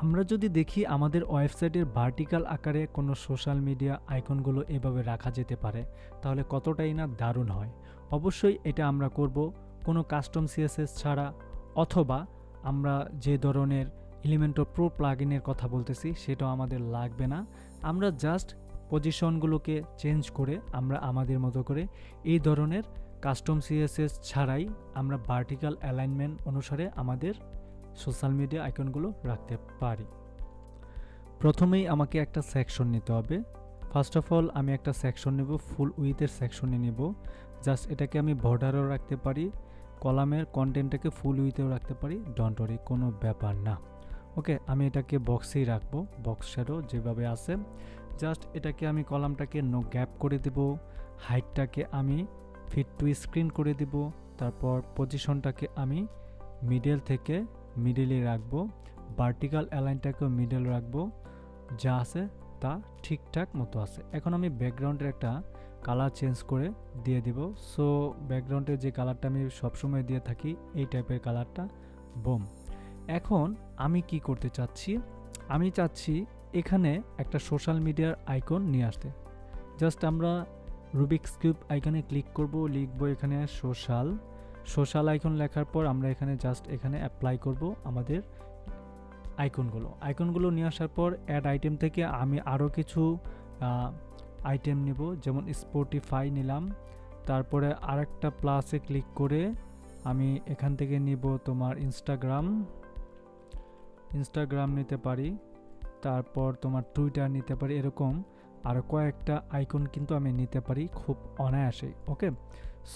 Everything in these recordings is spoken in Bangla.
আমরা যদি দেখি আমাদের ওয়েবসাইটের ভার্টিক্যাল আকারে কোনো সোশ্যাল মিডিয়া আইকনগুলো এভাবে রাখা যেতে পারে, তাহলে কতটাই না দারুণ হয়। অবশ্যই এটা আমরা করব কোনো কাস্টম সিএসএস ছাড়া, অথবা আমরা যে ধরনের এলিমেন্টর প্রো প্লাগইনের কথা বলতেছি সেটাও আমাদের লাগবে না। আমরা জাস্ট পজিশনগুলোকে চেঞ্জ করে আমরা আমাদের মতো করে এই ধরনের কাস্টম সিএসএস ছাড়াই আমরা ভার্টিক্যাল অ্যালাইনমেন্ট অনুসারে আমাদের সোশ্যাল মিডিয়া আইকনগুলো রাখতে পারি। প্রথমেই আমাকে একটা সেকশন নিতে হবে। ফার্স্ট অফ অল আমি একটা সেকশন নেব, ফুল উইথের সেকশনে নেব। জাস্ট এটাকে আমি বর্ডারও রাখতে পারি, কলামের কন্টেন্টটাকে ফুল উইথেও রাখতে পারি, ডোন্ট ওয়ারি, কোনো ব্যাপার না। ওকে, আমি এটাকে বক্সেই রাখবো, বক্স শ্যাডো যেভাবে আছে। জাস্ট এটাকে আমি কলামটাকে নো গ্যাপ করে দেব, হাইটটাকে আমি ফিট টু স্ক্রিন করে দেব, তারপর পজিশনটাকে আমি মিডল থেকে মিডলে রাখবো, ভার্টিক্যাল অ্যালাইনটাকেও মিডল রাখবো, যা আছে তা ঠিকঠাক মতো আছে। এখন আমি ব্যাকগ্রাউন্ডের একটা কালার চেঞ্জ করে দিয়ে দিব। সো ব্যাকগ্রাউন্ডের যে কালারটা আমি সবসময় দিয়ে থাকি এই টাইপের কালারটা, বোম। এখন আমি কি করতে চাচ্ছি, আমি চাচ্ছি এখানে একটা সোশ্যাল মিডিয়ার আইকন নিয়ে আসতে। জাস্ট আমরা রুবিক্স কিউব আইকনে ক্লিক করব, লিখব এখানে সোশ্যাল আইকন লেখার পর আমরা এখানে জাস্ট এখানে অ্যাপ্লাই করব আমাদের আইকনগুলো নিয়ে আসার পর অ্যাড আইটেম থেকে আমি আরও কিছু আইটেম নেব, যেমন স্পটিফাই নিলাম, তারপরে আরেকটা প্লাসে ক্লিক করে আমি এখান থেকে নিব তোমার ইনস্টাগ্রাম নিতে পারি, তারপর তোমার টুইটার নিতে পারি, এরকম আর কয়েকটা আইকন কিন্তু আমি নিতে পারি খুব অনায়াসে। ওকে,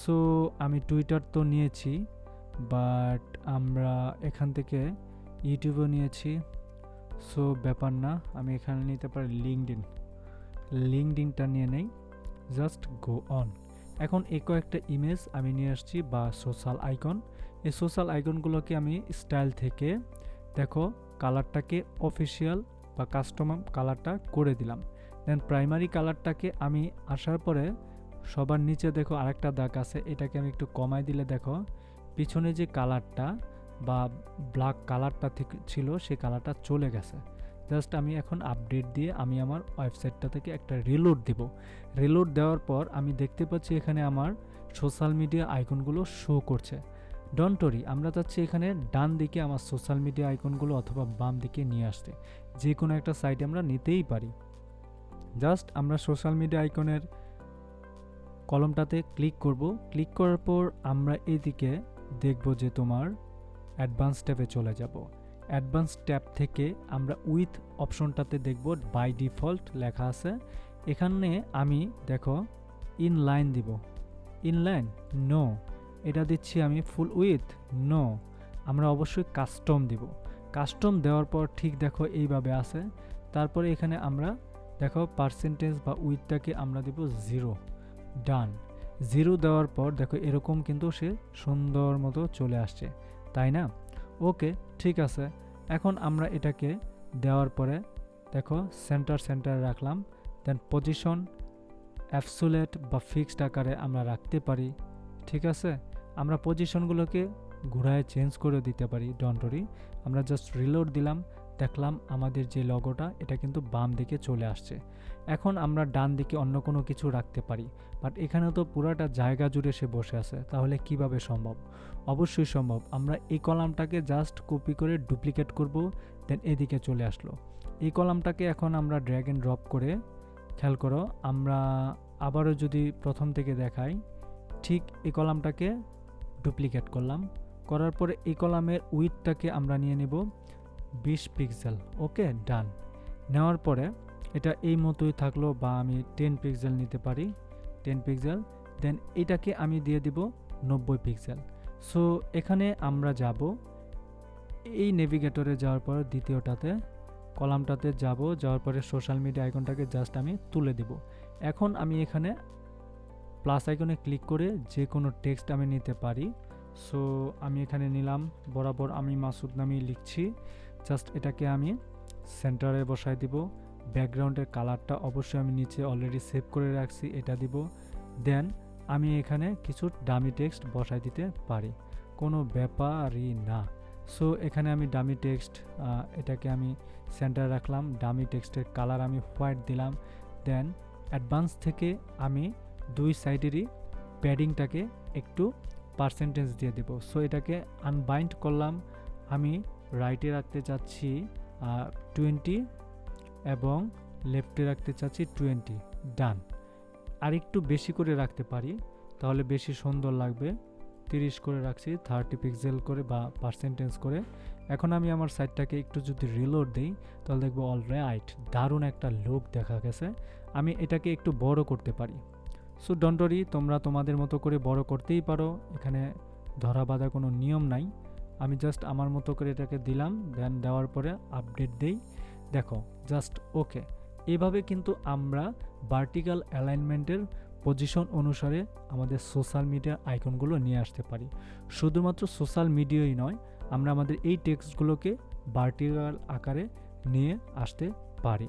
সো আমি টুইটার তো নিয়েছি, বাট আমরা এখান থেকে ইউটিউবও নিয়েছি, সো ব্যাপার না, আমি এখানে নিতে পারি লিঙ্কডিনটা নিয়ে নেই, জাস্ট গো অন। এখন এই কয়েকটা ইমেজ আমি নিয়ে আসছি বা সোশ্যাল আইকন। এই সোশ্যাল আইকনগুলোকে আমি স্টাইল থেকে দেখো কালারটাকে অফিসিয়াল বা কাস্টম কালারটা করে দিলাম। দেন প্রাইমারি কালারটাকে আমি আসার পরে সবার নিচে দেখো আরেকটা দাগ আছে, এটাকে আমি একটু কমাই দিলে দেখো পিছনে যে কালারটা বা ব্ল্যাক কালারটা ছিল সেই কালারটা চলে গেছে। জাস্ট আমি এখন আপডেট দিয়ে আমি আমার ওয়েবসাইটটা থেকে একটা রিলোড দিব। রিলোড দেওয়ার পর আমি দেখতে পাচ্ছি এখানে আমার সোশ্যাল মিডিয়া আইকনগুলো শো করছে। ডোন্ট ওয়ারি, আমরা চাচ্ছি এখানে ডান দিকে আমার সোশ্যাল মিডিয়া আইকনগুলো অথবা বাম দিকে নিয়ে আসতে, যে কোনো একটা সাইটে আমরা নিতেই পারি। জাস্ট আমরা সোশ্যাল মিডিয়া আইকনের কলমটাতে ক্লিক করব, ক্লিক করার পর আমরা এইদিকে দেখব যে তোমার অ্যাডভান্স ট্যাবে চলে যাব। অ্যাডভান্স ট্যাব থেকে আমরা উইথ অপশনটাতে দেখব বাই ডিফল্ট লেখা আছে, এখানে আমি দেখো ইনলাইন দিব, ইনলাইন নো, এটা দিচ্ছি আমি ফুল উইথ নো, আমরা অবশ্যই কাস্টম দিব। কাস্টম দেওয়ার পর ঠিক দেখো এইভাবে আছে। তারপরে এখানে আমরা দেখো পার্সেন্টেজ বা উইথটাকে আমরা দিব 0, ডান। 0 দেওয়ার পর দেখো এরকম কিন্তু সে সুন্দর মতো চলে আসছে, তাই না? ওকে, ঠিক আছে। এখন আমরা এটাকে দেওয়ার পরে দেখো সেন্টার রাখলাম, দেন পজিশন অ্যাবসোলেট বা ফিক্সড আকারে আমরা রাখতে পারি, ঠিক আছে। আমরা পজিশনগুলোকে ঘুরায় চেঞ্জ করে দিতে পারি, ডোন্ট ওয়ারি। আমরা জাস্ট রিলোড দিলাম, দেখলাম আমাদের যে লগোটা এটা কিন্তু বাম দিকে চলে আসছে। এখন আমরা ডান দিকে অন্য কোনো কিছু রাখতে পারি, বাট এখানে তো পুরাটা জায়গা জুড়ে সে বসে আছে, তাহলে কিভাবে সম্ভব? অবশ্যই সম্ভব। আমরা এই কলামটাকে জাস্ট কপি করে ডুপ্লিকেট করব, দেন এদিকে চলে আসলো। এই কলামটাকে এখন আমরা ড্র্যাগ এন্ড ড্রপ করে, খেয়াল করো, আমরা আবারও যদি প্রথম থেকে দেখাই, ঠিক এই কলামটাকে ডুপ্লিকেট করলাম, করার পরে এই কলামের উইথটাকে আমরা নিয়ে নেব 20 পিক্সেল। ওকে, ডান। নেওয়ার পরে এটা এই মতোই থাকলো, বা আমি 10 পিক্সেল নিতে পারি, 10 পিক্সেল। দেন এটাকে আমি দিয়ে দিব 90 পিক্সেল। সো এখানে আমরা যাব, এই নেভিগেটরে যাওয়ার পর দ্বিতীয়টাতে কলামটাতে যাওয়ার পরে সোশ্যাল মিডিয়া আইকনটাকে জাস্ট আমি তুলে দিব। এখন আমি এখানে প্লাস আইকনে ক্লিক করে যে কোনো টেক্সট আমি নিতে পারি। সো আমি এখানে নিলাম, বরাবর আমি মাসুদ নামেই লিখছি। জাস্ট এটাকে আমি সেন্টারে বসাই দিব। ব্যাকগ্রাউন্ডের কালারটা অবশ্যই আমি নিচে অলরেডি সেভ করে রাখছি, এটা দিব। দেন আমি এখানে কিছু ডামি টেক্সট বসাই দিতে পারি, কোনো ব্যাপারই না। সো এখানে আমি ডামি টেক্সট এটাকে আমি সেন্টার রাখলাম, ডামি টেক্সটের কালার আমি হোয়াইট দিলাম। দেন অ্যাডভান্স থেকে আমি দুই সাইডেরই প্যাডিংটাকে একটু পার্সেন্টেজ দিয়ে দেব। সো এটাকে আনবাইন্ড করলাম, আমি রাইটে রাখতে চাচ্ছি 20 এবং লেফটে রাখতে চাচ্ছি 20। ডান। আর একটু বেশি করে রাখতে পারি, তাহলে বেশি সুন্দর লাগবে। 30 করে রাখছি, 30 পিক্সেল করে বা পার্সেন্টেজ করে। এখন আমি আমার সাইটটাকে একটু যদি রিলোড দিই, তাহলে দেখবো অলরাইট দারুণ একটা লুক দেখা গেছে। আমি এটাকে একটু বড় করতে পারি। সো ডোন্ট ওয়ারি, তোমরা তোমাদের মতো করে বড় করতেই পারো, এখানে ধরা বাঁধা কোনো নিয়ম নাই। আমি জাস্ট আমার মতো করে এটাকে দিলাম, দেন দেওয়ার পরে আপডেট দেই। দেখো জাস্ট ওকে। এভাবে কিন্তু আমরা ভার্টিক্যাল অ্যালাইনমেন্টের পজিশন অনুসারে আমাদের সোশ্যাল মিডিয়া আইকনগুলো নিয়ে আসতে পারি। শুধুমাত্র সোশ্যাল মিডিয়াই নয়, আমরা আমাদের এই টেক্সটগুলোকে ভার্টিক্যাল আকারে নিয়ে আসতে পারি।